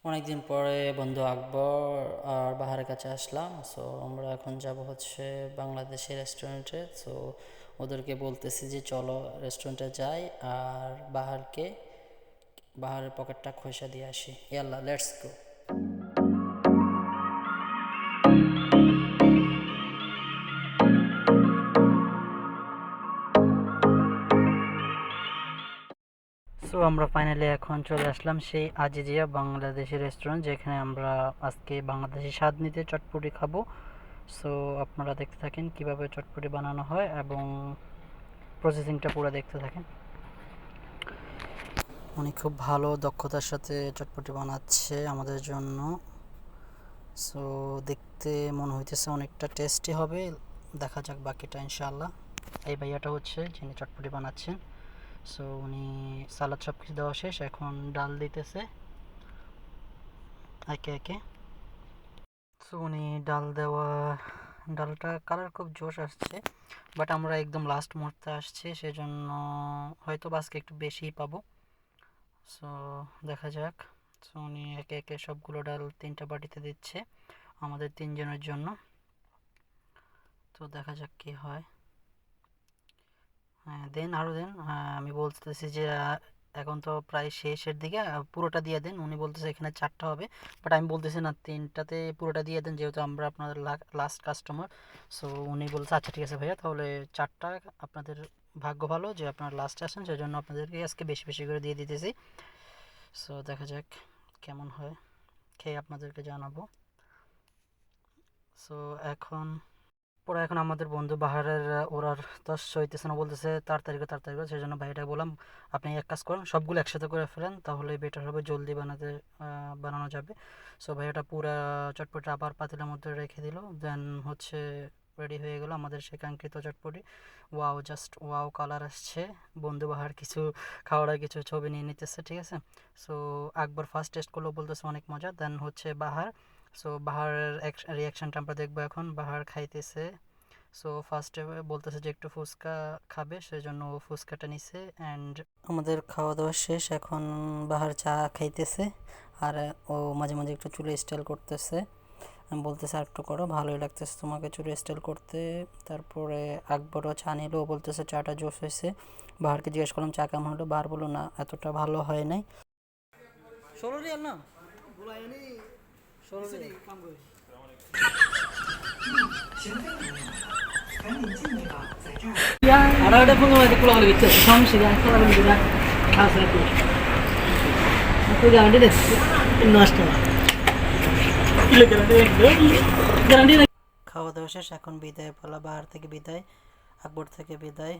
অনেকদিন পরে বন্ধু আকবর আর বাহারের কাছে আসলাম। সো আমরা এখন যাব হচ্ছে বাংলাদেশি রেস্টুরেন্টে। সো ওদেরকে বলতেছি যে চলো রেস্টুরেন্টে যাই আর বাহারের পকেটটা খোসা দিয়ে আসি। ইয়াল্লা, লেটস গো। সো আমরা ফাইনালি এখন চলে আসলাম সেই আজিজিয়া বাংলাদেশি রেস্টুরেন্ট, যেখানে আমরা আজকে বাংলাদেশি স্বাদ নিতে চটপটি খাবো। সো আপনারা দেখতে থাকেন কিভাবে চটপটি বানানো হয় এবং প্রসেসিংটা পুরো দেখতে থাকেন। উনি খুব ভালো দক্ষতার সাথে চটপটি বানাচ্ছে আমাদের জন্য। সো দেখতে মনে হইতেছে অনেকটা টেস্টি হবে। দেখা যাক বাকিটা ইনশাআল্লাহ। এই ভাইয়াটা হচ্ছে যিনি চটপটি বানাচ্ছেন। সো উনি সালাদ সব কিছু দেওয়া শেষ, এখন ডাল দিতেছে একে একে। সো উনি ডালটা কালার খুব জোশ আসছে, বাট আমরা একদম লাস্ট মুহূর্তে আসছি, সেজন্য হয়তো আজকে একটু বেশিই পাবো। সো দেখা যাক। সো উনি একে একে সবগুলো ডাল 3টা বাটিতে দিচ্ছে আমাদের 3 জনের জন্য। তো দেখা যাক কি হয়। হ্যাঁ, দেন আরও দেন। আমি বলতেছি যে এখন তো প্রায় শেষের দিকে, পুরোটা দিয়ে দেন। উনি বলতেছে এখানে 4টা হবে, বাট আমি বলতেছি না, 3টাতে পুরোটা দিয়ে দেন, যেহেতু আমরা আপনাদের লাস্ট কাস্টমার। সো উনি বলছে আচ্ছা ঠিক আছে ভাইয়া, তাহলে 4টা। আপনাদের ভাগ্য ভালো যে আপনারা লাস্টে আসেন, সেজন্য আপনাদেরকে আজকে বেশি বেশি করে দিয়ে দিতেছি। সো দেখা যাক কেমন হয়, খেয়ে আপনাদেরকে জানাবো। সো এখন আমাদের বন্ধু বাহারের ওরার দশ হইতেছে না, বলতেছে তাড়াতাড়ি করে। সেই জন্য ভাইটাকে বললাম আপনি এক কাজ করেন, সবগুলো একসাথে করে ফেলেন, তাহলে বেটার হবে, জলদি বানানো যাবে। সো ভাইয়াটা পুরা চটপটি আবার পাতিলের মধ্যে রেখে দিল। দেন হচ্ছে রেডি হয়ে গেল আমাদের সে কাঙ্ক্ষিত চটপটি। ওয়াও, জাস্ট ওয়াও কালার আসছে। বন্ধু বাহার কিছু খাওয়ার কিছু ছবি নিয়ে নিতেছে, ঠিক আছে। সো আকবর ফার্স্ট টেস্ট করলো, বলতেছে অনেক মজা। দেন হচ্ছে বাহার। সো বাহারের রিয়াকশানটা আমরা দেখবো এখন। বাহার খাইতেছে। সো ফার্স্টে বলতেছে যে একটু ফুচকা খাবে, সেজন্য ও ফুচকাটা নিছে। অ্যান্ড আমাদের খাওয়া দাওয়া শেষ, এখন বাহার চা খাইতেছে। আর ও মাঝে মাঝে একটু চুলে স্টাইল করতেছে। আমি বলতেছে আর একটু করো, ভালোই লাগতেছে তোমাকে চুলে স্টাইল করতে। তারপরে আকবরও চা নিল, ও বলতেছে চাটা জোশ হয়েছে। বাহারকে জিজ্ঞেস করলাম চা কেমন হলো, বাহার বললো না এতটা ভালো হয় নাই। 16 রিয়াল না, 16 রিয়াল। 알아야 풍경한테 꿀어가지고 있죠. 성실히 한 사람들이랑 가서 했고. 그게 안 되네. নষ্ট। খাওয়া দাওয়া শেষ, এখন বিদায় পালা। বাহার থেকে বিদায়, আকবর থেকে বিদায়।